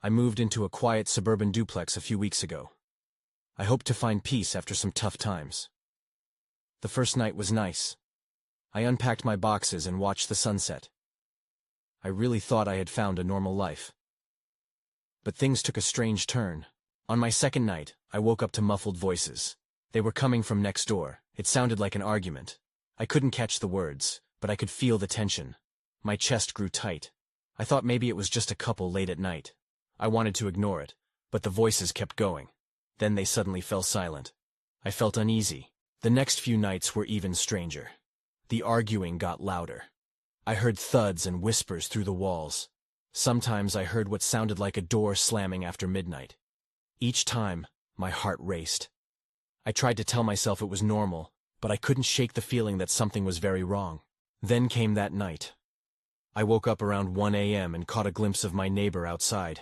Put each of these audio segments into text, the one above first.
I moved into a quiet suburban duplex a few weeks ago. I hoped to find peace after some tough times. The first night was nice. I unpacked my boxes and watched the sunset. I really thought I had found a normal life. But things took a strange turn. On my second night, I woke up to muffled voices. They were coming from next door. It sounded like an argument. I couldn't catch the words, but I could feel the tension. My chest grew tight. I thought maybe it was just a couple late at night. I wanted to ignore it, but the voices kept going. Then they suddenly fell silent. I felt uneasy. The next few nights were even stranger. The arguing got louder. I heard thuds and whispers through the walls. Sometimes I heard what sounded like a door slamming after midnight. Each time, my heart raced. I tried to tell myself it was normal, but I couldn't shake the feeling that something was very wrong. Then came that night. I woke up around 1 a.m. and caught a glimpse of my neighbor outside.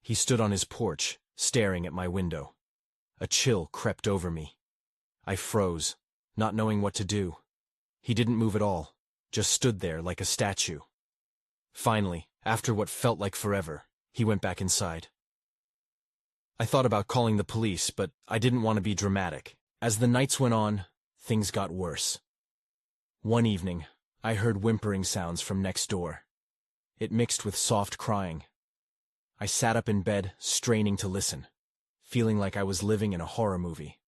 He stood on his porch, staring at my window. A chill crept over me. I froze, not knowing what to do. He didn't move at all, just stood there like a statue. Finally, after what felt like forever, he went back inside. I thought about calling the police, but I didn't want to be dramatic. As the nights went on, things got worse. One evening, I heard whimpering sounds from next door. It mixed with soft crying. I sat up in bed, straining to listen, feeling like I was living in a horror movie.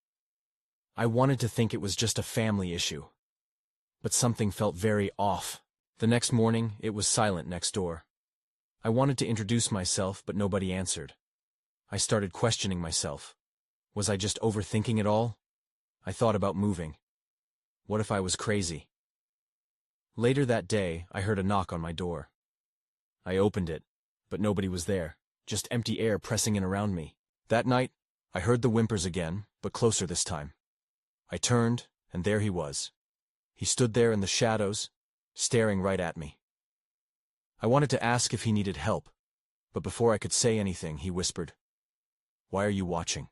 I wanted to think it was just a family issue, but something felt very off. The next morning, it was silent next door. I wanted to introduce myself, but nobody answered. I started questioning myself. Was I just overthinking it all? I thought about moving. What if I was crazy? Later that day, I heard a knock on my door. I opened it, but nobody was there, just empty air pressing in around me. That night, I heard the whimpers again, but closer this time. I turned, and there he was. He stood there in the shadows, staring right at me. I wanted to ask if he needed help, but before I could say anything, he whispered, "Why are you watching?"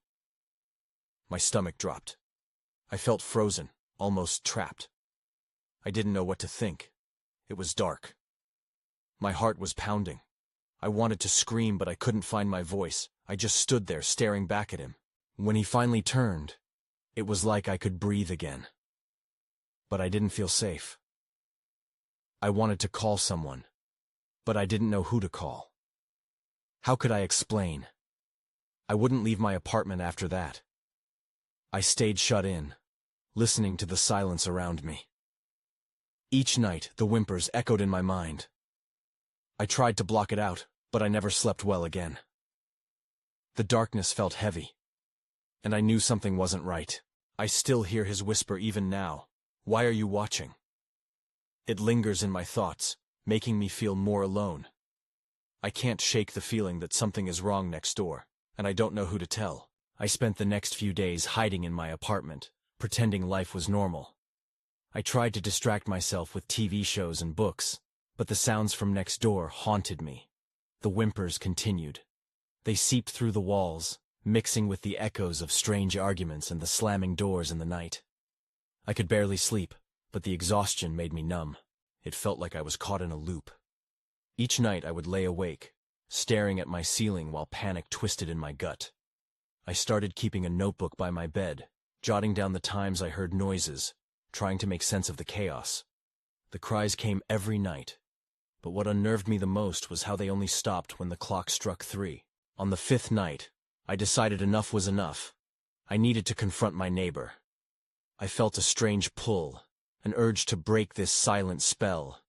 My stomach dropped. I felt frozen, almost trapped. I didn't know what to think. It was dark. My heart was pounding. I wanted to scream, but I couldn't find my voice. I just stood there, staring back at him. When he finally turned, it was like I could breathe again. But I didn't feel safe. I wanted to call someone, but I didn't know who to call. How could I explain? I wouldn't leave my apartment after that. I stayed shut in, listening to the silence around me. Each night, the whimpers echoed in my mind. I tried to block it out, but I never slept well again. The darkness felt heavy, and I knew something wasn't right. I still hear his whisper even now. "Why are you watching?" It lingers in my thoughts, making me feel more alone. I can't shake the feeling that something is wrong next door, and I don't know who to tell. I spent the next few days hiding in my apartment, pretending life was normal. I tried to distract myself with TV shows and books, but the sounds from next door haunted me. The whimpers continued. They seeped through the walls, mixing with the echoes of strange arguments and the slamming doors in the night. I could barely sleep, but the exhaustion made me numb. It felt like I was caught in a loop. Each night I would lay awake, staring at my ceiling while panic twisted in my gut. I started keeping a notebook by my bed, jotting down the times I heard noises, trying to make sense of the chaos. The cries came every night, but what unnerved me the most was how they only stopped when the clock struck 3. On the 5th night, I decided enough was enough. I needed to confront my neighbor. I felt a strange pull, an urge to break this silent spell.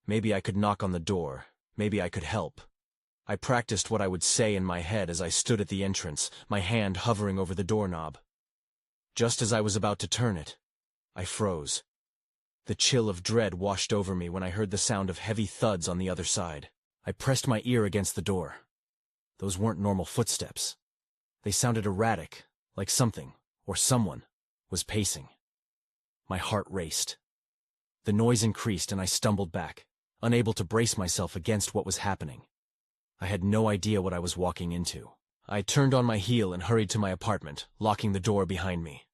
Maybe I could knock on the door, maybe I could help. I practiced what I would say in my head as I stood at the entrance, my hand hovering over the doorknob. Just as I was about to turn it, I froze. The chill of dread washed over me when I heard the sound of heavy thuds on the other side. I pressed my ear against the door. Those weren't normal footsteps. They sounded erratic, like something, or someone, was pacing. My heart raced. The noise increased and I stumbled back, unable to brace myself against what was happening. I had no idea what I was walking into. I turned on my heel and hurried to my apartment, locking the door behind me.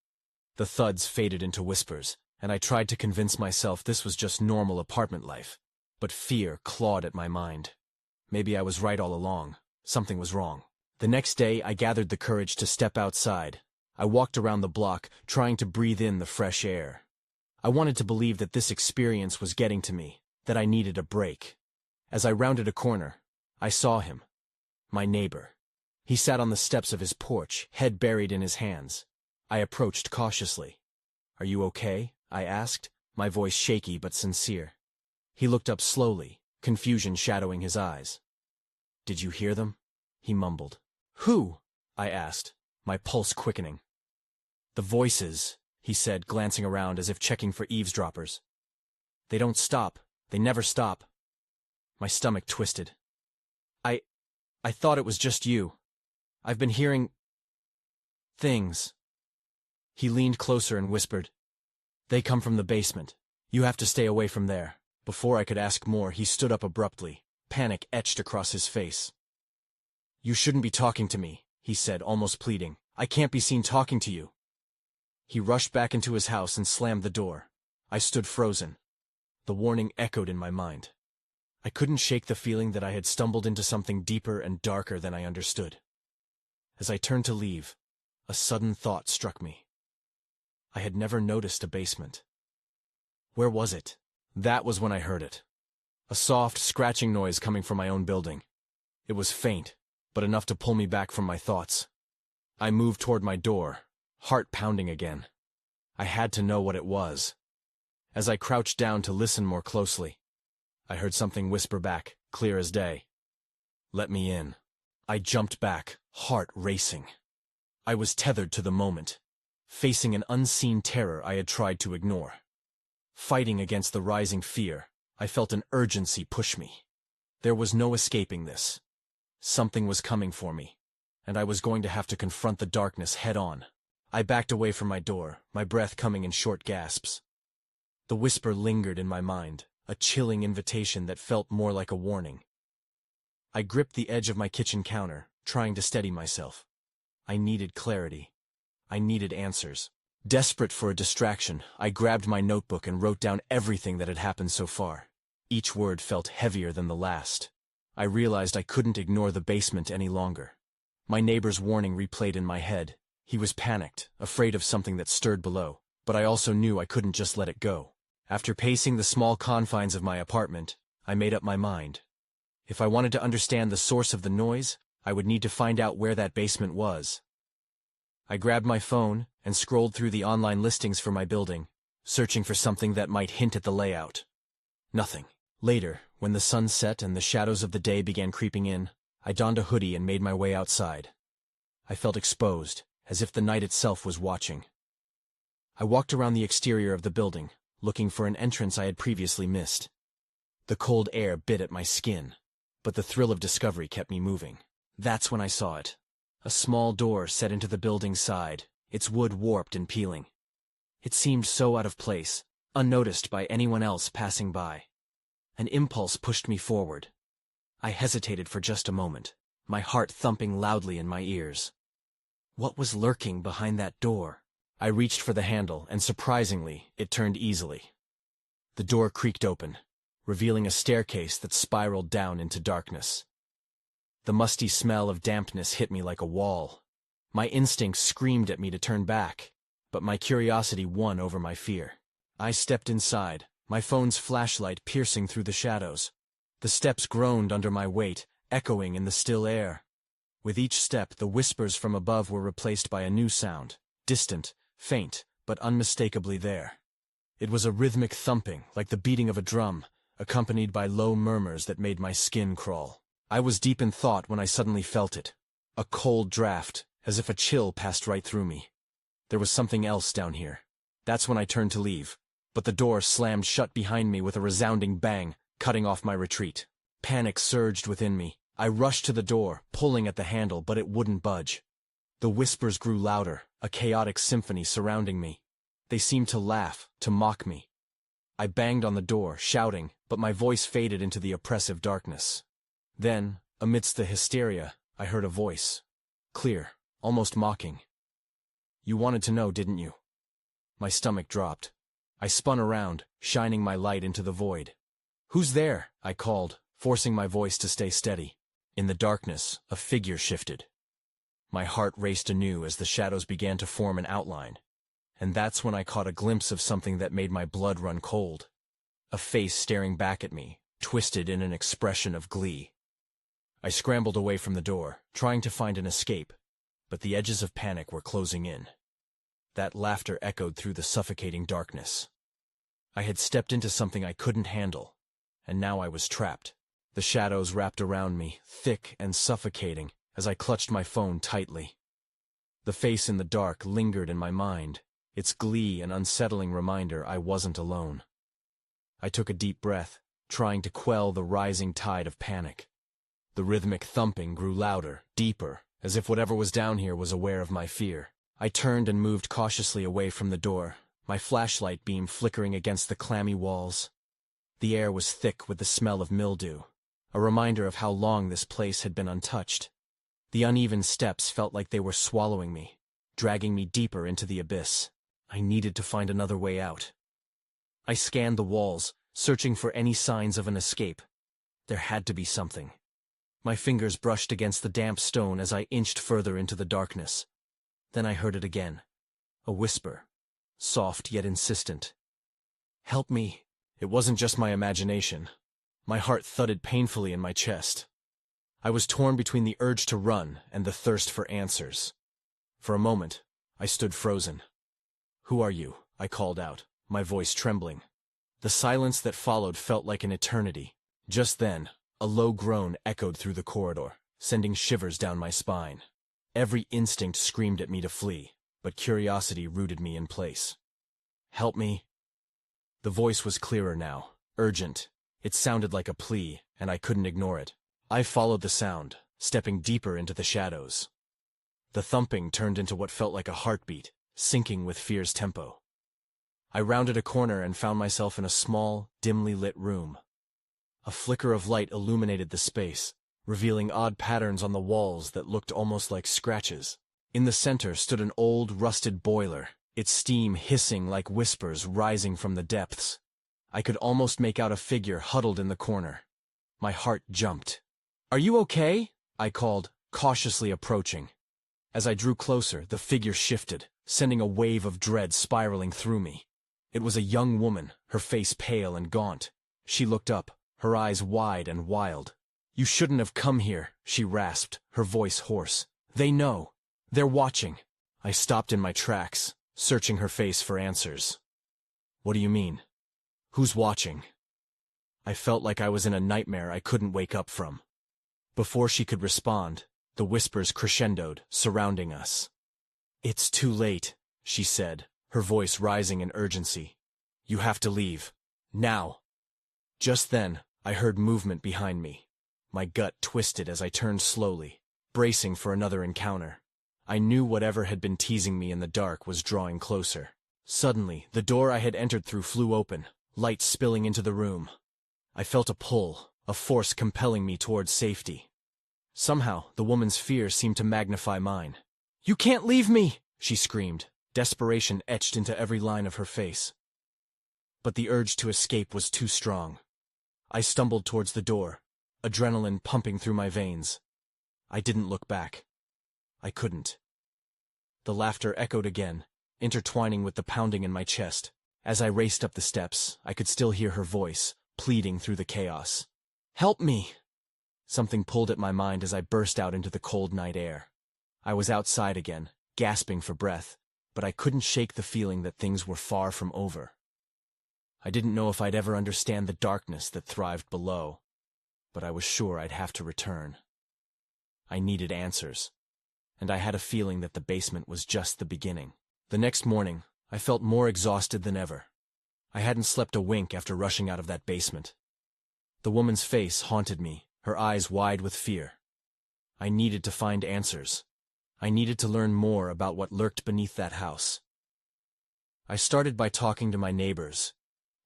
The thuds faded into whispers, and I tried to convince myself this was just normal apartment life. But fear clawed at my mind. Maybe I was right all along. Something was wrong. The next day, I gathered the courage to step outside. I walked around the block, trying to breathe in the fresh air. I wanted to believe that this experience was getting to me, that I needed a break. As I rounded a corner, I saw him. My neighbor. He sat on the steps of his porch, head buried in his hands. I approached cautiously. "Are you okay?" I asked, my voice shaky but sincere. He looked up slowly, confusion shadowing his eyes. "Did you hear them?" he mumbled. "Who?" I asked, my pulse quickening. "The voices," he said, glancing around as if checking for eavesdroppers. "They don't stop. They never stop." My stomach twisted. I thought it was just you. I've been hearing things." He leaned closer and whispered, "They come from the basement. You have to stay away from there." Before I could ask more, he stood up abruptly, panic etched across his face. "You shouldn't be talking to me," he said, almost pleading. "I can't be seen talking to you." He rushed back into his house and slammed the door. I stood frozen. The warning echoed in my mind. I couldn't shake the feeling that I had stumbled into something deeper and darker than I understood. As I turned to leave, a sudden thought struck me. I had never noticed a basement. Where was it? That was when I heard it. A soft, scratching noise coming from my own building. It was faint, but enough to pull me back from my thoughts. I moved toward my door, heart pounding again. I had to know what it was. As I crouched down to listen more closely, I heard something whisper back, clear as day. "Let me in." I jumped back, heart racing. I was tethered to the moment, facing an unseen terror I had tried to ignore. Fighting against the rising fear, I felt an urgency push me. There was no escaping this. Something was coming for me, and I was going to have to confront the darkness head-on. I backed away from my door, my breath coming in short gasps. The whisper lingered in my mind, a chilling invitation that felt more like a warning. I gripped the edge of my kitchen counter, trying to steady myself. I needed clarity. I needed answers. Desperate for a distraction, I grabbed my notebook and wrote down everything that had happened so far. Each word felt heavier than the last. I realized I couldn't ignore the basement any longer. My neighbor's warning replayed in my head. He was panicked, afraid of something that stirred below, but I also knew I couldn't just let it go. After pacing the small confines of my apartment, I made up my mind. If I wanted to understand the source of the noise, I would need to find out where that basement was. I grabbed my phone and scrolled through the online listings for my building, searching for something that might hint at the layout. Nothing. Later, when the sun set and the shadows of the day began creeping in, I donned a hoodie and made my way outside. I felt exposed, as if the night itself was watching. I walked around the exterior of the building, looking for an entrance I had previously missed. The cold air bit at my skin, but the thrill of discovery kept me moving. That's when I saw it. A small door set into the building's side, its wood warped and peeling. It seemed so out of place, unnoticed by anyone else passing by. An impulse pushed me forward. I hesitated for just a moment, my heart thumping loudly in my ears. What was lurking behind that door? I reached for the handle, and surprisingly, it turned easily. The door creaked open, revealing a staircase that spiraled down into darkness. The musty smell of dampness hit me like a wall. My instincts screamed at me to turn back, but my curiosity won over my fear. I stepped inside, my phone's flashlight piercing through the shadows. The steps groaned under my weight, echoing in the still air. With each step, the whispers from above were replaced by a new sound, distant, faint, but unmistakably there. It was a rhythmic thumping, like the beating of a drum, accompanied by low murmurs that made my skin crawl. I was deep in thought when I suddenly felt it. A cold draft, as if a chill passed right through me. There was something else down here. That's when I turned to leave, but the door slammed shut behind me with a resounding bang, cutting off my retreat. Panic surged within me. I rushed to the door, pulling at the handle, but it wouldn't budge. The whispers grew louder, a chaotic symphony surrounding me. They seemed to laugh, to mock me. I banged on the door, shouting, but my voice faded into the oppressive darkness. Then, amidst the hysteria, I heard a voice. Clear, almost mocking. "You wanted to know, didn't you?" My stomach dropped. I spun around, shining my light into the void. "Who's there?" I called, forcing my voice to stay steady. In the darkness, a figure shifted. My heart raced anew as the shadows began to form an outline, and that's when I caught a glimpse of something that made my blood run cold. A face staring back at me, twisted in an expression of glee. I scrambled away from the door, trying to find an escape, but the edges of panic were closing in. That laughter echoed through the suffocating darkness. I had stepped into something I couldn't handle, and now I was trapped. The shadows wrapped around me, thick and suffocating, as I clutched my phone tightly. The face in the dark lingered in my mind, its glee an unsettling reminder I wasn't alone. I took a deep breath, trying to quell the rising tide of panic. The rhythmic thumping grew louder, deeper, as if whatever was down here was aware of my fear. I turned and moved cautiously away from the door, my flashlight beam flickering against the clammy walls. The air was thick with the smell of mildew, a reminder of how long this place had been untouched. The uneven steps felt like they were swallowing me, dragging me deeper into the abyss. I needed to find another way out. I scanned the walls, searching for any signs of an escape. There had to be something. My fingers brushed against the damp stone as I inched further into the darkness. Then I heard it again. A whisper, soft yet insistent. "Help me." It wasn't just my imagination. My heart thudded painfully in my chest. I was torn between the urge to run and the thirst for answers. For a moment, I stood frozen. "Who are you?" I called out, my voice trembling. The silence that followed felt like an eternity. Just then, a low groan echoed through the corridor, sending shivers down my spine. Every instinct screamed at me to flee, but curiosity rooted me in place. "Help me." The voice was clearer now, urgent. It sounded like a plea, and I couldn't ignore it. I followed the sound, stepping deeper into the shadows. The thumping turned into what felt like a heartbeat, syncing with fear's tempo. I rounded a corner and found myself in a small, dimly lit room. A flicker of light illuminated the space, revealing odd patterns on the walls that looked almost like scratches. In the center stood an old, rusted boiler, its steam hissing like whispers rising from the depths. I could almost make out a figure huddled in the corner. My heart jumped. "Are you okay?" I called, cautiously approaching. As I drew closer, the figure shifted, sending a wave of dread spiraling through me. It was a young woman, her face pale and gaunt. She looked up, her eyes wide and wild. "You shouldn't have come here," she rasped, her voice hoarse. "They know. They're watching." I stopped in my tracks, searching her face for answers. "What do you mean? Who's watching?" I felt like I was in a nightmare I couldn't wake up from. Before she could respond, the whispers crescendoed, surrounding us. "It's too late," she said, her voice rising in urgency. "You have to leave. Now." Just then, I heard movement behind me. My gut twisted as I turned slowly, bracing for another encounter. I knew whatever had been teasing me in the dark was drawing closer. Suddenly, the door I had entered through flew open, light spilling into the room. I felt a pull, a force compelling me towards safety. Somehow, the woman's fear seemed to magnify mine. "You can't leave me!" she screamed, desperation etched into every line of her face. But the urge to escape was too strong. I stumbled towards the door, adrenaline pumping through my veins. I didn't look back. I couldn't. The laughter echoed again, intertwining with the pounding in my chest. As I raced up the steps, I could still hear her voice, pleading through the chaos. "Help me!" Something pulled at my mind as I burst out into the cold night air. I was outside again, gasping for breath, but I couldn't shake the feeling that things were far from over. I didn't know if I'd ever understand the darkness that thrived below, but I was sure I'd have to return. I needed answers, and I had a feeling that the basement was just the beginning. The next morning, I felt more exhausted than ever. I hadn't slept a wink after rushing out of that basement. The woman's face haunted me, her eyes wide with fear. I needed to find answers. I needed to learn more about what lurked beneath that house. I started by talking to my neighbors.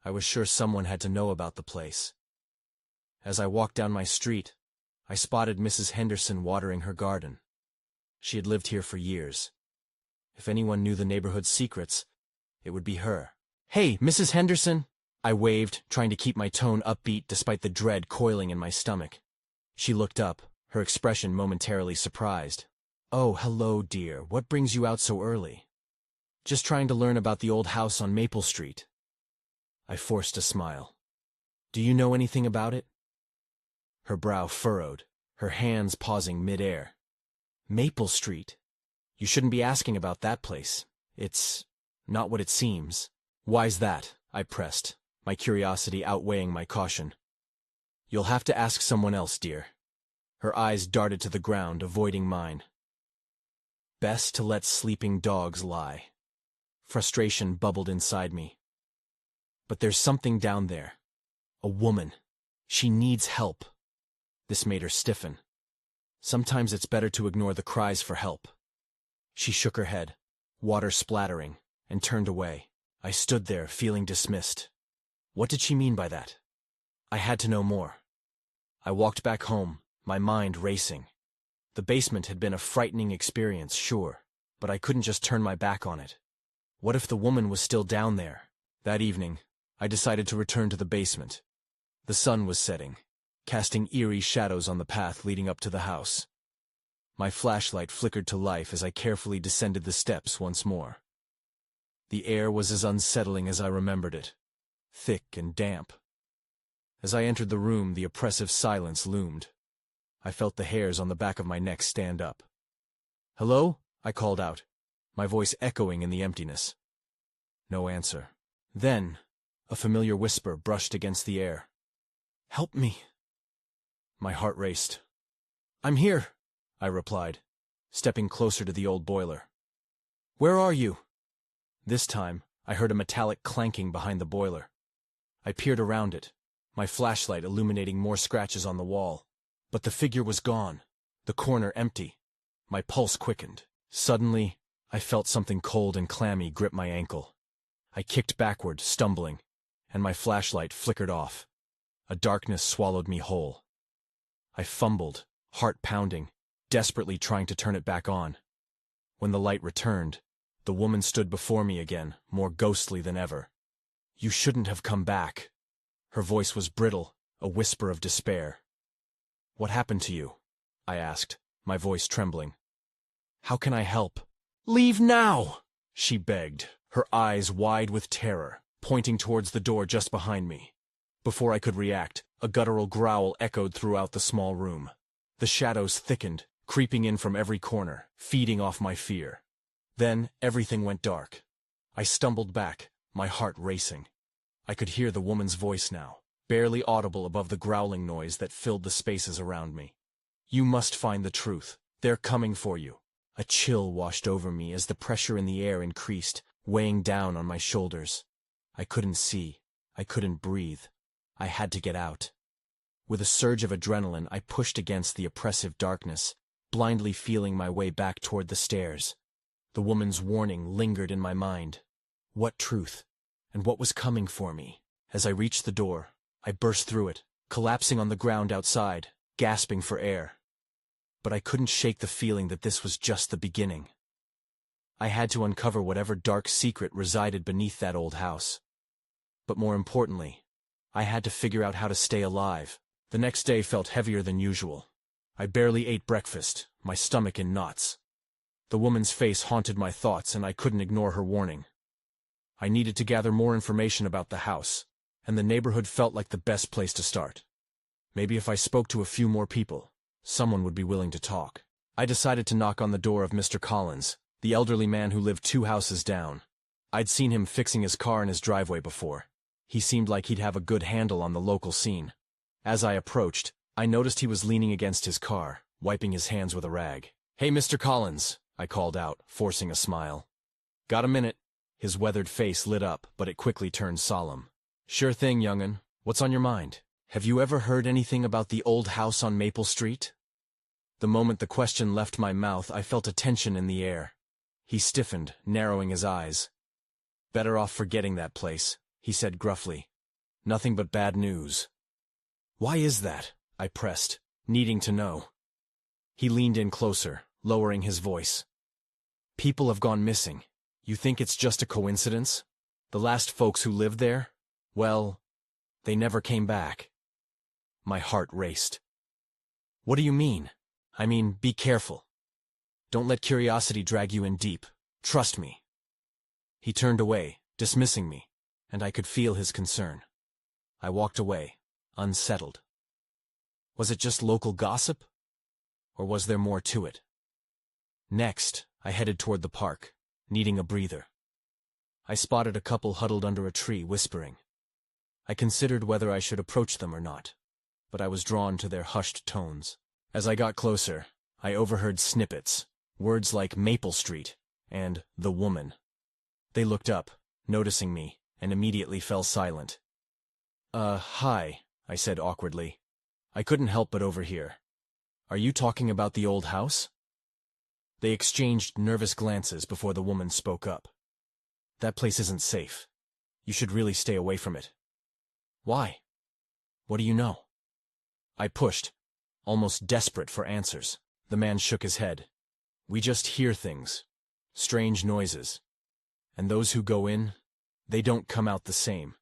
I was sure someone had to know about the place. As I walked down my street, I spotted Mrs. Henderson watering her garden. She had lived here for years. If anyone knew the neighborhood's secrets, it would be her. "Hey, Mrs. Henderson!" I waved, trying to keep my tone upbeat despite the dread coiling in my stomach. She looked up, her expression momentarily surprised. "Oh, hello, dear. What brings you out so early?" "Just trying to learn about the old house on Maple Street." I forced a smile. "Do you know anything about it?" Her brow furrowed, her hands pausing mid-air. "Maple Street? You shouldn't be asking about that place. It's not what it seems." "Why's that?" I pressed, my curiosity outweighing my caution. "You'll have to ask someone else, dear." Her eyes darted to the ground, avoiding mine. Best to let sleeping dogs lie. Frustration bubbled inside me. "But there's something down there. A woman. She needs help." This made her stiffen. "Sometimes it's better to ignore the cries for help." She shook her head, water splattering, and turned away. I stood there, feeling dismissed. What did she mean by that? I had to know more. I walked back home, my mind racing. The basement had been a frightening experience, sure, but I couldn't just turn my back on it. What if the woman was still down there? That evening, I decided to return to the basement. The sun was setting, casting eerie shadows on the path leading up to the house. My flashlight flickered to life as I carefully descended the steps once more. The air was as unsettling as I remembered it, thick and damp. As I entered the room, the oppressive silence loomed. I felt the hairs on the back of my neck stand up. "Hello?" I called out, my voice echoing in the emptiness. No answer. Then, a familiar whisper brushed against the air. "Help me." My heart raced. "I'm here," I replied, stepping closer to the old boiler. "Where are you?" This time, I heard a metallic clanking behind the boiler. I peered around it, my flashlight illuminating more scratches on the wall. But the figure was gone, the corner empty. My pulse quickened. Suddenly, I felt something cold and clammy grip my ankle. I kicked backward, stumbling, and my flashlight flickered off. A darkness swallowed me whole. I fumbled, heart pounding, desperately trying to turn it back on. When the light returned, the woman stood before me again, more ghostly than ever. "You shouldn't have come back." Her voice was brittle, a whisper of despair. "What happened to you?" I asked, my voice trembling. "How can I help?" "Leave now!" she begged, her eyes wide with terror, pointing towards the door just behind me. Before I could react, a guttural growl echoed throughout the small room. The shadows thickened, creeping in from every corner, feeding off my fear. Then everything went dark. I stumbled back, my heart racing. I could hear the woman's voice now, barely audible above the growling noise that filled the spaces around me. "You must find the truth. They're coming for you." A chill washed over me as the pressure in the air increased, weighing down on my shoulders. I couldn't see. I couldn't breathe. I had to get out. With a surge of adrenaline, I pushed against the oppressive darkness, blindly feeling my way back toward the stairs. The woman's warning lingered in my mind. What truth? And what was coming for me? As I reached the door, I burst through it, collapsing on the ground outside, gasping for air. But I couldn't shake the feeling that this was just the beginning. I had to uncover whatever dark secret resided beneath that old house. But more importantly, I had to figure out how to stay alive. The next day felt heavier than usual. I barely ate breakfast, my stomach in knots. The woman's face haunted my thoughts, and I couldn't ignore her warning. I needed to gather more information about the house, and the neighborhood felt like the best place to start. Maybe if I spoke to a few more people, someone would be willing to talk. I decided to knock on the door of Mr. Collins, the elderly man who lived 2 houses down. I'd seen him fixing his car in his driveway before. He seemed like he'd have a good handle on the local scene. As I approached, I noticed he was leaning against his car, wiping his hands with a rag. "Hey, Mr. Collins," I called out, forcing a smile. "Got a minute?" His weathered face lit up, but it quickly turned solemn. "Sure thing, young'un. What's on your mind? Have you ever heard anything about the old house on Maple Street?" The moment the question left my mouth, I felt a tension in the air. He stiffened, narrowing his eyes. "Better off forgetting that place," he said gruffly. "Nothing but bad news." "Why is that?" I pressed, needing to know. He leaned in closer, lowering his voice. "People have gone missing. You think it's just a coincidence? The last folks who lived there? Well, they never came back." My heart raced. "What do you mean?" I mean, be careful. Don't let curiosity drag you in deep. Trust me." He turned away, dismissing me, and I could feel his concern. I walked away, unsettled. Was it just local gossip? Or was there more to it? Next, I headed toward the park, needing a breather. I spotted a couple huddled under a tree, whispering. I considered whether I should approach them or not, but I was drawn to their hushed tones. As I got closer, I overheard snippets, words like Maple Street and the woman. They looked up, noticing me, and immediately fell silent. Hi," I said awkwardly. I couldn't help but overhear. "Are you talking about the old house?" They exchanged nervous glances before the woman spoke up. "That place isn't safe. You should really stay away from it." "Why? What do you know?" I pushed, almost desperate for answers. The man shook his head. "We just hear things. Strange noises. And those who go in, they don't come out the same.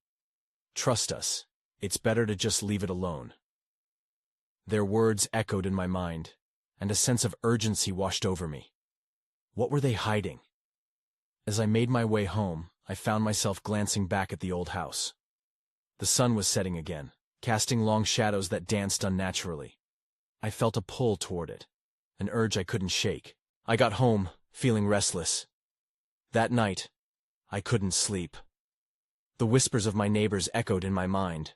Trust us. It's better to just leave it alone." Their words echoed in my mind, and a sense of urgency washed over me. What were they hiding? As I made my way home, I found myself glancing back at the old house. The sun was setting again, casting long shadows that danced unnaturally. I felt a pull toward it, an urge I couldn't shake. I got home, feeling restless. That night, I couldn't sleep. The whispers of my neighbors echoed in my mind.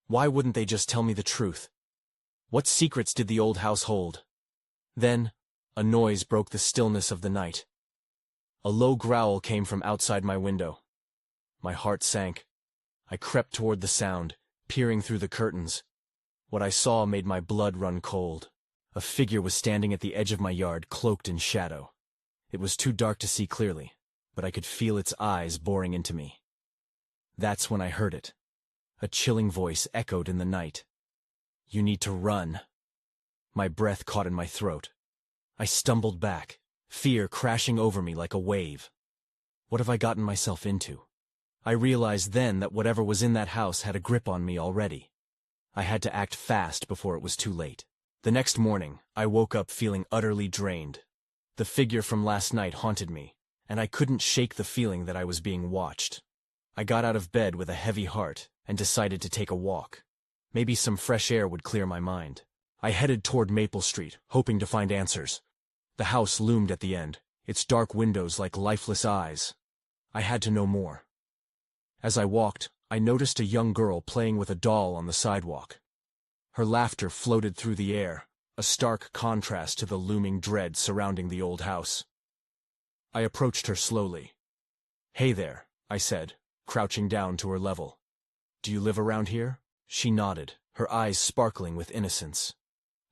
Why wouldn't they just tell me the truth? What secrets did the old house hold? Then, a noise broke the stillness of the night. A low growl came from outside my window. My heart sank. I crept toward the sound, peering through the curtains. What I saw made my blood run cold. A figure was standing at the edge of my yard, cloaked in shadow. It was too dark to see clearly, but I could feel its eyes boring into me. That's when I heard it. A chilling voice echoed in the night. "You need to run." My breath caught in my throat. I stumbled back, fear crashing over me like a wave. What have I gotten myself into? I realized then that whatever was in that house had a grip on me already. I had to act fast before it was too late. The next morning, I woke up feeling utterly drained. The figure from last night haunted me, and I couldn't shake the feeling that I was being watched. I got out of bed with a heavy heart and decided to take a walk. Maybe some fresh air would clear my mind. I headed toward Maple Street, hoping to find answers. The house loomed at the end, its dark windows like lifeless eyes. I had to know more. As I walked, I noticed a young girl playing with a doll on the sidewalk. Her laughter floated through the air, a stark contrast to the looming dread surrounding the old house. I approached her slowly. "Hey there," I said, crouching down to her level. "Do you live around here?" She nodded, her eyes sparkling with innocence.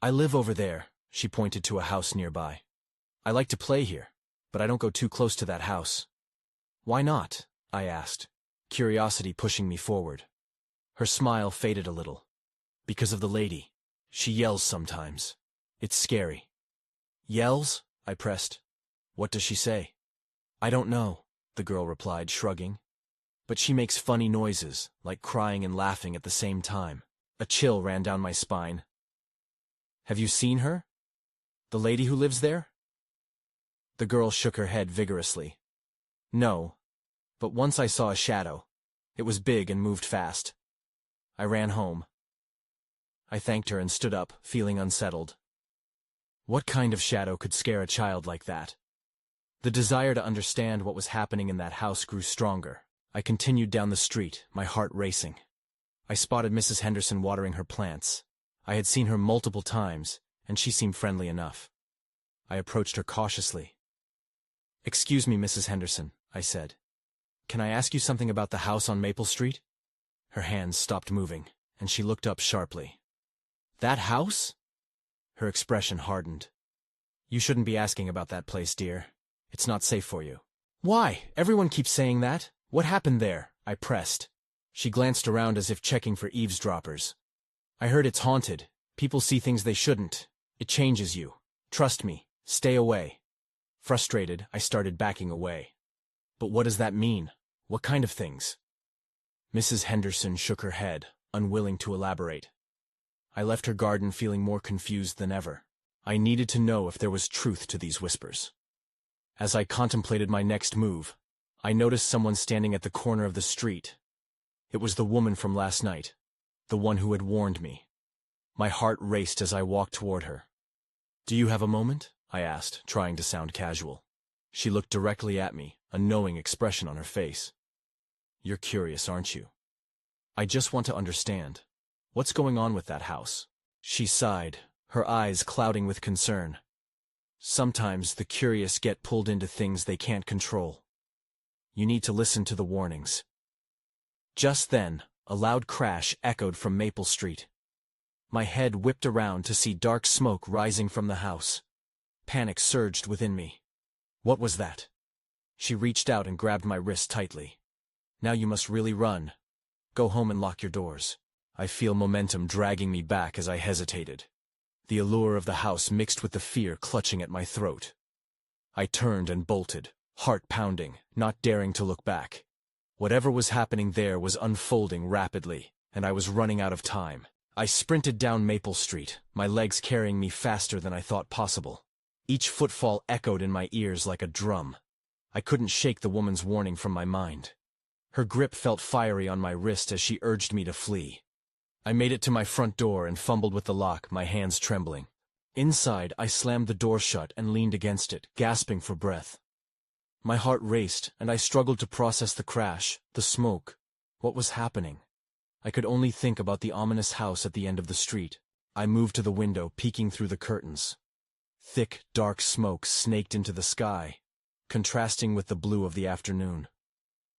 "I live over there," she pointed to a house nearby. "I like to play here, but I don't go too close to that house." "Why not?" I asked, curiosity pushing me forward. Her smile faded a little. "Because of the lady. She yells sometimes. It's scary." "Yells?" I pressed. "What does she say?" "I don't know," the girl replied, shrugging. "But she makes funny noises, like crying and laughing at the same time." A chill ran down my spine. "Have you seen her? The lady who lives there?" The girl shook her head vigorously. "No, but once I saw a shadow. It was big and moved fast. I ran home." I thanked her and stood up, feeling unsettled. What kind of shadow could scare a child like that? The desire to understand what was happening in that house grew stronger. I continued down the street, my heart racing. I spotted Mrs. Henderson watering her plants. I had seen her multiple times, and she seemed friendly enough. I approached her cautiously. "Excuse me, Mrs. Henderson," I said. "Can I ask you something about the house on Maple Street?" Her hands stopped moving, and she looked up sharply. "That house?" Her expression hardened. "You shouldn't be asking about that place, dear. It's not safe for you." "Why? Everyone keeps saying that. What happened there?" I pressed. She glanced around as if checking for eavesdroppers. "I heard it's haunted. People see things they shouldn't. It changes you. Trust me. Stay away." Frustrated, I started backing away. "But what does that mean? What kind of things?" Mrs. Henderson shook her head, unwilling to elaborate. I left her garden feeling more confused than ever. I needed to know if there was truth to these whispers. As I contemplated my next move, I noticed someone standing at the corner of the street. It was the woman from last night, the one who had warned me. My heart raced as I walked toward her. "Do you have a moment?" I asked, trying to sound casual. She looked directly at me, a knowing expression on her face. "You're curious, aren't you?" "I just want to understand. What's going on with that house?" She sighed, her eyes clouding with concern. "Sometimes the curious get pulled into things they can't control. You need to listen to the warnings." Just then, a loud crash echoed from Maple Street. My head whipped around to see dark smoke rising from the house. Panic surged within me. "What was that?" She reached out and grabbed my wrist tightly. "Now you must really run. Go home and lock your doors." I feel momentum dragging me back as I hesitated. The allure of the house mixed with the fear clutching at my throat. I turned and bolted, heart pounding, not daring to look back. Whatever was happening there was unfolding rapidly, and I was running out of time. I sprinted down Maple Street, my legs carrying me faster than I thought possible. Each footfall echoed in my ears like a drum. I couldn't shake the woman's warning from my mind. Her grip felt fiery on my wrist as she urged me to flee. I made it to my front door and fumbled with the lock, my hands trembling. Inside, I slammed the door shut and leaned against it, gasping for breath. My heart raced, and I struggled to process the crash, the smoke. What was happening? I could only think about the ominous house at the end of the street. I moved to the window, peeking through the curtains. Thick, dark smoke snaked into the sky, contrasting with the blue of the afternoon.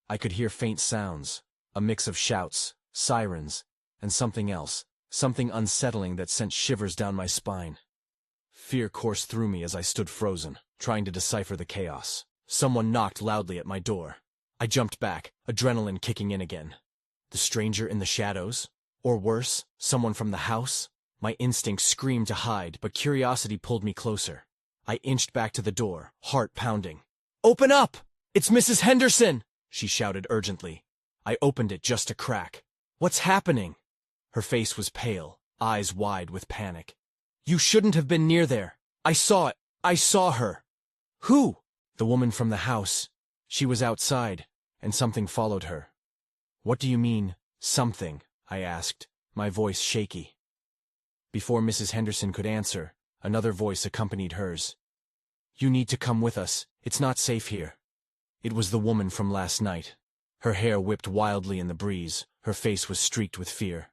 I could hear faint sounds, a mix of shouts, sirens, and something else, something unsettling that sent shivers down my spine. Fear coursed through me as I stood frozen, trying to decipher the chaos. Someone knocked loudly at my door. I jumped back, adrenaline kicking in again. The stranger in the shadows? Or worse, someone from the house? My instinct screamed to hide, but curiosity pulled me closer. I inched back to the door, heart pounding. "Open up! It's Mrs. Henderson!" she shouted urgently. I opened it just a crack. "What's happening?" Her face was pale, eyes wide with panic. "You shouldn't have been near there. I saw it. I saw her." "Who?" "The woman from the house. She was outside, and something followed her." "What do you mean, something?" I asked, my voice shaky. Before Mrs. Henderson could answer, another voice accompanied hers. "You need to come with us. It's not safe here." It was the woman from last night. Her hair whipped wildly in the breeze, her face was streaked with fear.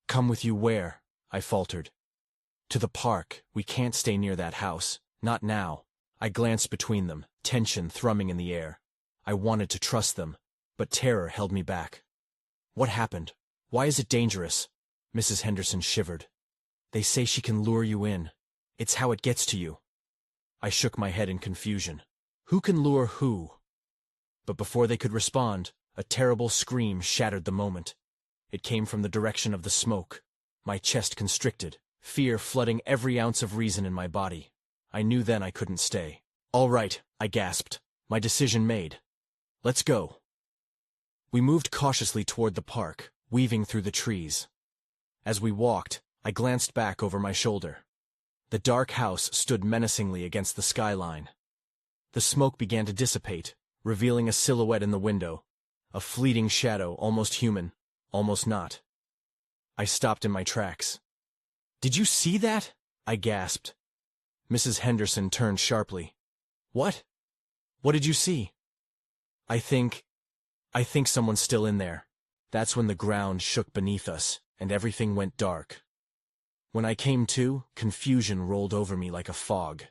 "Come with you where?" I faltered. "To the park. We can't stay near that house. Not now." I glanced between them, tension thrumming in the air. I wanted to trust them, but terror held me back. "What happened? Why is it dangerous?" Mrs. Henderson shivered. "They say she can lure you in. It's how it gets to you." I shook my head in confusion. Who can lure who? But before they could respond, a terrible scream shattered the moment. It came from the direction of the smoke. My chest constricted, fear flooding every ounce of reason in my body. I knew then I couldn't stay. "All right," I gasped, my decision made. "Let's go." We moved cautiously toward the park, weaving through the trees. As we walked, I glanced back over my shoulder. The dark house stood menacingly against the skyline. The smoke began to dissipate, revealing a silhouette in the window, a fleeting shadow, almost human, almost not. I stopped in my tracks. "Did you see that?" I gasped. Mrs. Henderson turned sharply. "What? What did you see?" I think someone's still in there." That's when the ground shook beneath us, and everything went dark. When I came to, confusion rolled over me like a fog.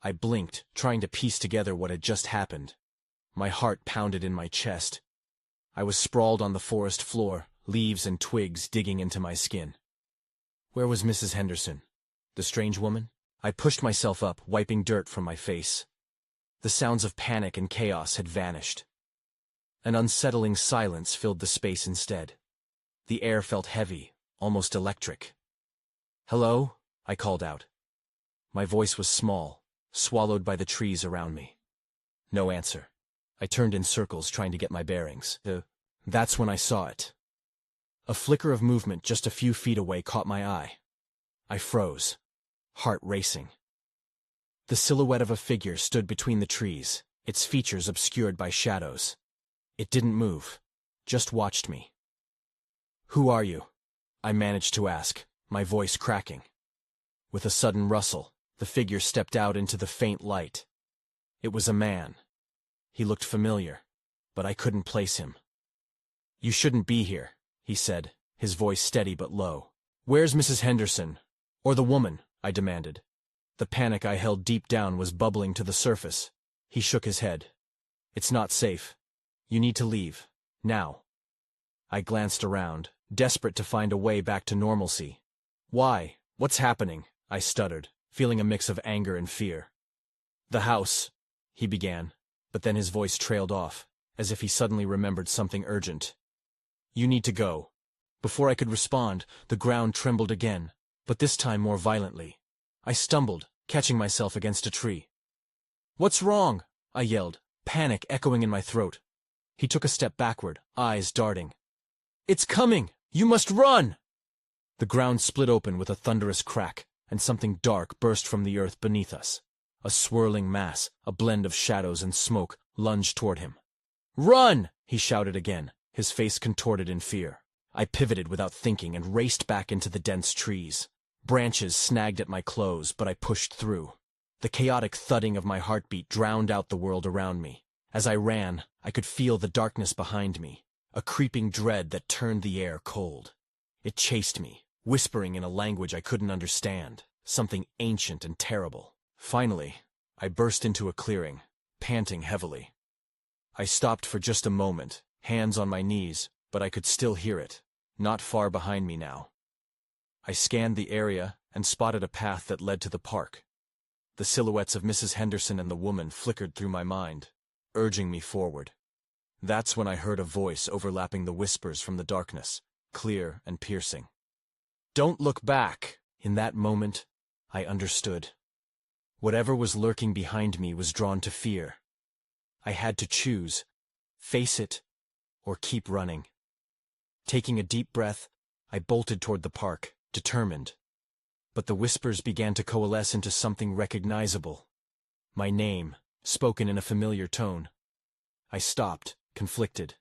I blinked, trying to piece together what had just happened. My heart pounded in my chest. I was sprawled on the forest floor, leaves and twigs digging into my skin. Where was Mrs. Henderson? The strange woman? I pushed myself up, wiping dirt from my face. The sounds of panic and chaos had vanished. An unsettling silence filled the space instead. The air felt heavy, almost electric. "Hello?" I called out. My voice was small, swallowed by the trees around me. No answer. I turned in circles, trying to get my bearings. That's when I saw it. A flicker of movement just a few feet away caught my eye. I froze. heart racing. The silhouette of a figure stood between the trees, its features obscured by shadows. It didn't move, just watched me. "Who are you?" I managed to ask, my voice cracking. With a sudden rustle, the figure stepped out into the faint light. It was a man. He looked familiar, but I couldn't place him. "You shouldn't be here," he said, his voice steady but low. "Where's Mrs. Henderson? Or the woman?" I demanded. The panic I held deep down was bubbling to the surface. He shook his head. "It's not safe. You need to leave. Now." I glanced around, desperate to find a way back to normalcy. "Why? What's happening?" I stuttered, feeling a mix of anger and fear. "The house," he began, but then his voice trailed off, as if he suddenly remembered something urgent. "You need to go." Before I could respond, the ground trembled again, but this time more violently. I stumbled, catching myself against a tree. "What's wrong?" I yelled, panic echoing in my throat. He took a step backward, eyes darting. "It's coming! You must run!" The ground split open with a thunderous crack, and something dark burst from the earth beneath us. A swirling mass, a blend of shadows and smoke, lunged toward him. "Run!" he shouted again, his face contorted in fear. I pivoted without thinking and raced back into the dense trees. Branches snagged at my clothes, but I pushed through. The chaotic thudding of my heartbeat drowned out the world around me. As I ran, I could feel the darkness behind me, a creeping dread that turned the air cold. It chased me, whispering in a language I couldn't understand, something ancient and terrible. Finally, I burst into a clearing, panting heavily. I stopped for just a moment, hands on my knees, but I could still hear it, not far behind me now. I scanned the area and spotted a path that led to the park. The silhouettes of Mrs. Henderson and the woman flickered through my mind, urging me forward. That's when I heard a voice overlapping the whispers from the darkness, clear and piercing. "Don't look back!" In that moment, I understood. Whatever was lurking behind me was drawn to fear. I had to choose, face it, or keep running. Taking a deep breath, I bolted toward the park, determined. But the whispers began to coalesce into something recognizable. My name, spoken in a familiar tone. I stopped, conflicted.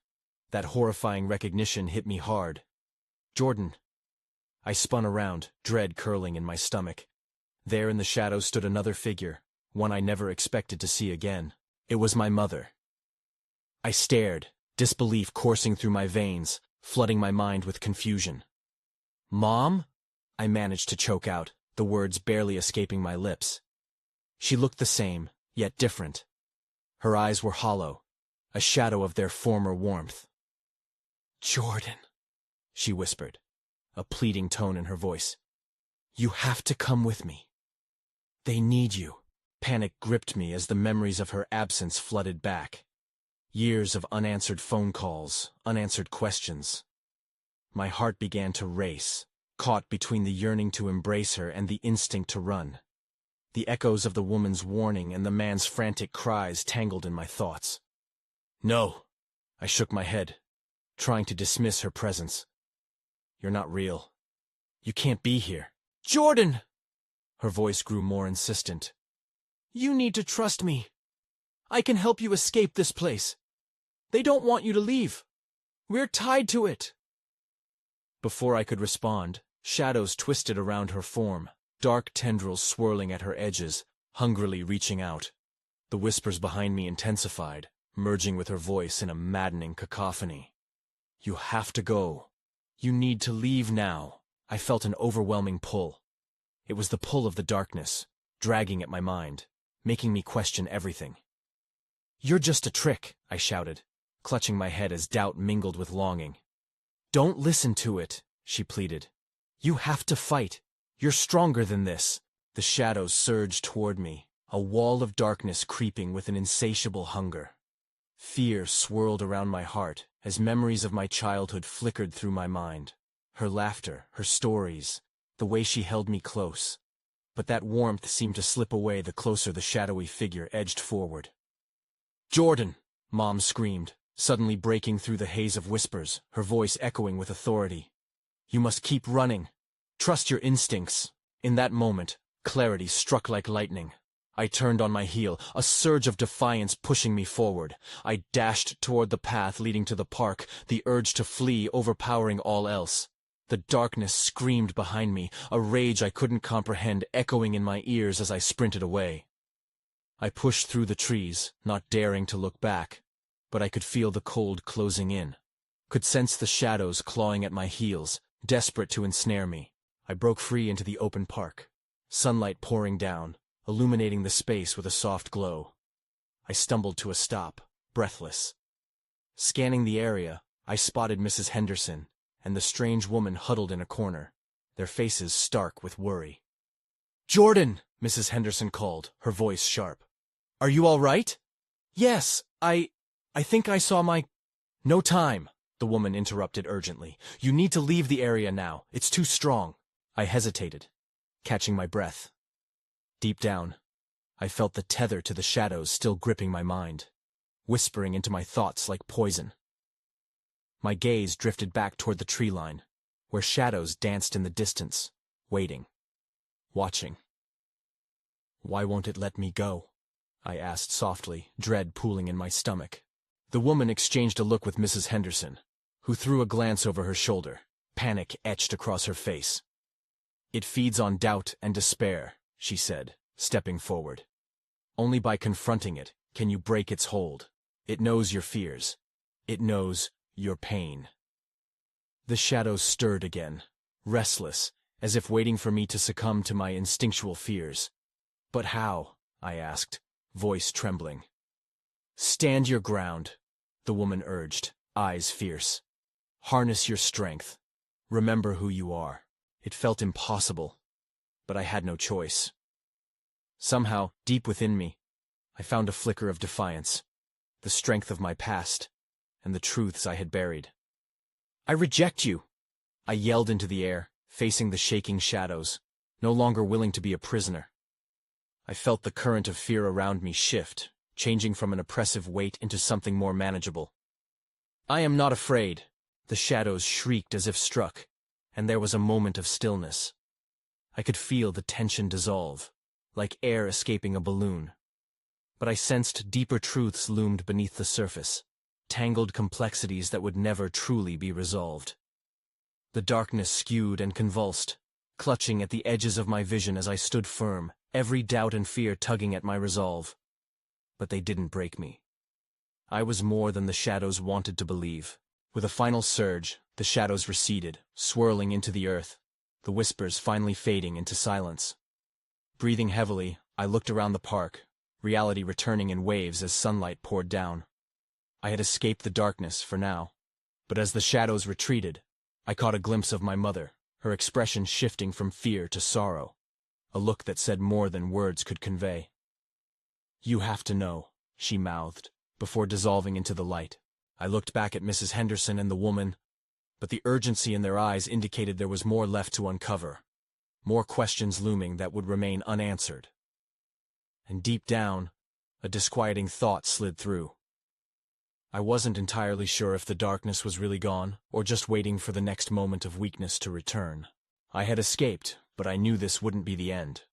That horrifying recognition hit me hard. "Jordan." I spun around, dread curling in my stomach. There in the shadows stood another figure, one I never expected to see again. It was my mother. I stared, disbelief coursing through my veins, flooding my mind with confusion. "Mom?" I managed to choke out, the words barely escaping my lips. She looked the same, yet different. Her eyes were hollow, a shadow of their former warmth. "Jordan," she whispered, a pleading tone in her voice. "You have to come with me. They need you." Panic gripped me as the memories of her absence flooded back. Years of unanswered phone calls, unanswered questions. My heart began to race, caught between the yearning to embrace her and the instinct to run. The echoes of the woman's warning and the man's frantic cries tangled in my thoughts. "No," I shook my head, trying to dismiss her presence. "You're not real. You can't be here." "Jordan!" Her voice grew more insistent. "You need to trust me. I can help you escape this place. They don't want you to leave. We're tied to it." Before I could respond, shadows twisted around her form, dark tendrils swirling at her edges, hungrily reaching out. The whispers behind me intensified, merging with her voice in a maddening cacophony. "You have to go. You need to leave now." I felt an overwhelming pull. It was the pull of the darkness, dragging at my mind, making me question everything. "You're just a trick," I shouted, clutching my head as doubt mingled with longing. "Don't listen to it," she pleaded. "You have to fight. You're stronger than this." The shadows surged toward me, a wall of darkness creeping with an insatiable hunger. Fear swirled around my heart as memories of my childhood flickered through my mind. Her laughter, her stories, the way she held me close. But that warmth seemed to slip away the closer the shadowy figure edged forward. "Jordan!" Mom screamed, suddenly breaking through the haze of whispers, her voice echoing with authority. "You must keep running. Trust your instincts." In that moment, Clarity struck like lightning. I turned on my heel, a surge of defiance pushing me forward. I dashed toward the path leading to the park, the urge to flee overpowering all else. The darkness screamed behind me, a rage I couldn't comprehend echoing in my ears as I sprinted away. I pushed through the trees, not daring to look back, but I could feel the cold closing in. Could sense the shadows clawing at my heels, desperate to ensnare me. I broke free into the open park, sunlight pouring down, illuminating the space with a soft glow. I stumbled to a stop, breathless. Scanning the area, I spotted Mrs. Henderson and the strange woman huddled in a corner, their faces stark with worry. "Jordan!" Mrs. Henderson called, her voice sharp. "Are you all right?" "Yes, I think I saw my—" "No time," the woman interrupted urgently. "You need to leave the area now. It's too strong." I hesitated, catching my breath. Deep down, I felt the tether to the shadows still gripping my mind, whispering into my thoughts like poison. My gaze drifted back toward the tree line, where shadows danced in the distance, waiting, watching. "Why won't it let me go?" I asked softly, dread pooling in my stomach. The woman exchanged a look with Mrs. Henderson, who threw a glance over her shoulder, panic etched across her face. "It feeds on doubt and despair," she said, stepping forward. "Only by confronting it can you break its hold. It knows your fears. It knows your pain." The shadows stirred again, restless, as if waiting for me to succumb to my instinctual fears. "But how?" I asked, voice trembling. "Stand your ground," the woman urged, eyes fierce. "Harness your strength. Remember who you are." It felt impossible, but I had no choice. Somehow, deep within me, I found a flicker of defiance, the strength of my past, and the truths I had buried. "I reject you!" I yelled into the air, facing the shaking shadows, no longer willing to be a prisoner. I felt the current of fear around me shift, changing from an oppressive weight into something more manageable. "I am not afraid," the shadows shrieked as if struck, and there was a moment of stillness. I could feel the tension dissolve, like air escaping a balloon. But I sensed deeper truths loomed beneath the surface, tangled complexities that would never truly be resolved. The darkness skewed and convulsed, clutching at the edges of my vision as I stood firm, every doubt and fear tugging at my resolve. But they didn't break me. I was more than the shadows wanted to believe. With a final surge, the shadows receded, swirling into the earth, the whispers finally fading into silence. Breathing heavily, I looked around the park, reality returning in waves as sunlight poured down. I had escaped the darkness for now, but as the shadows retreated, I caught a glimpse of my mother, her expression shifting from fear to sorrow, a look that said more than words could convey. "You have to know," she mouthed, before dissolving into the light. I looked back at Mrs. Henderson and the woman, but the urgency in their eyes indicated there was more left to uncover, more questions looming that would remain unanswered. And deep down, a disquieting thought slid through. I wasn't entirely sure if the darkness was really gone, or just waiting for the next moment of weakness to return. I had escaped, but I knew this wouldn't be the end.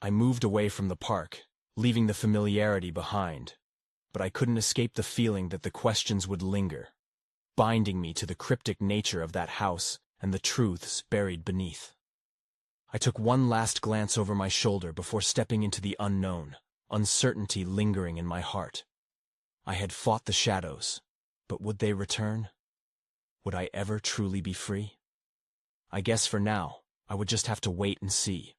I moved away from the park, leaving the familiarity behind, but I couldn't escape the feeling that the questions would linger, binding me to the cryptic nature of that house and the truths buried beneath. I took one last glance over my shoulder before stepping into the unknown, uncertainty lingering in my heart. I had fought the shadows, but would they return? Would I ever truly be free? I guess for now, I would just have to wait and see.